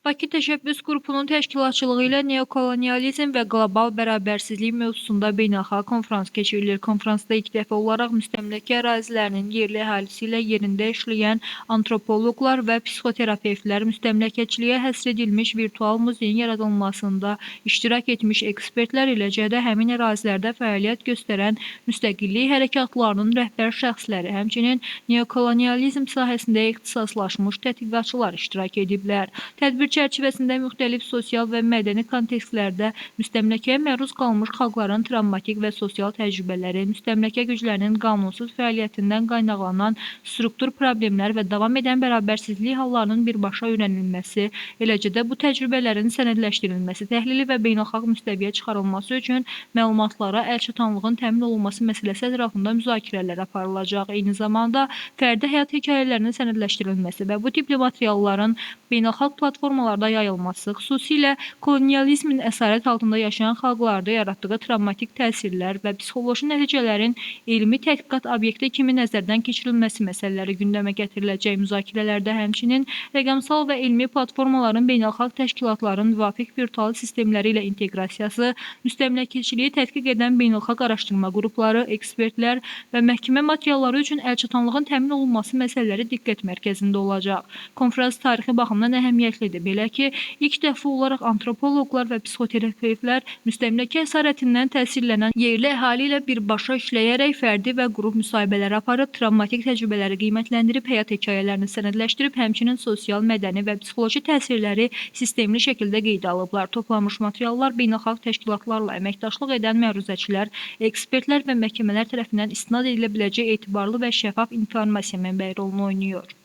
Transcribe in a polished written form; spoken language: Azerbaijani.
Bakı Təşəbbüs Qrupunun təşkilatçılığı ilə neokolonializm və qlobal bərabərsizlik mövzusunda beynəlxalq konfrans keçirilir. Konfransda ilk dəfə olaraq müstəmləkə ərazilərinin yerli əhalisi ilə yerində işləyən antropoloqlar və psixoterapevtlər, müstəmləkəçiliyə həsr edilmiş virtual muzeyin yaradılmasında iştirak etmiş ekspertlər, eləcə də həmin ərazilərdə fəaliyyət göstərən müstəqillik hərəkatlarının rəhbər şəxsləri, həmçinin neokolonializm sahəsində ixtisaslaşmış tədqiqatçılar iştirak ediblər. Tədbir çərçivəsində müxtəlif sosial və mədəni kontekstlərdə müstəmləkəyə məruz qalmış xalqların travmatik və sosial təcrübələri, müstəmləkə güclərinin qanunsuz fəaliyyətindən qaynaqlanan struktur problemlər və davam edən bərabərsizlik hallarının birbaşa öyrənilməsi, eləcə də bu təcrübələrin sənədləşdirilməsi, təhlili və beynəlxalq müstəviyə çıxarılması üçün məlumatlara əlçatanlığın təmin olunması məsələsi ətrafında müzakirələr aparılacaq. Eyni zamanda fərdi həyat hekayələrinin sənədləşdirilməsi və bu tipli materialların beynəlxalq platformalarda yayılması, xüsusilə kolonializmin əsarət altında yaşayan xalqlarda yaratdığı travmatik təsirlər və psixoloji nəticələrin elmi tədqiqat obyekti kimi nəzərdən keçirilməsi məsələləri gündəmə gətiriləcək. Müzakirələrdə həmçinin rəqəmsal və elmi platformaların beynəlxalq təşkilatların müvafiq virtual sistemləri ilə inteqrasiyası, müstəmləkəçiliyi tədqiq edən beynəlxalq araşdırma qrupları, ekspertlər və məhkəmə materialları üçün əlçatanlığın təmin olunması məsələləri diqqət mərkəzində olacaq. Konfrans tarixi baxımdan əhəmiyyətlidir. Belə ki, ilk dəfə olaraq antropoloqlar və psixoterapevtlər müstəmləkə əsarətindən təsirlənən yerli əhali ilə birbaşa işləyərək fərdi və qrup müsahibələri aparıb, travmatik təcrübələri qiymətləndirib, həyat hekayələrini sənədləşdirib, həmçinin sosial, mədəni və psixoloji təsirləri sistemli şəkildə qeydə alıblar. Toplanmış materiallar beynəlxalq təşkilatlarla əməkdaşlıq edən məruzəçilər, ekspertlər və məhkəmələr tərəfindən istinad edilə biləcək etibarlı və şəffaf informasiya mənbəyi rolunu oynayır.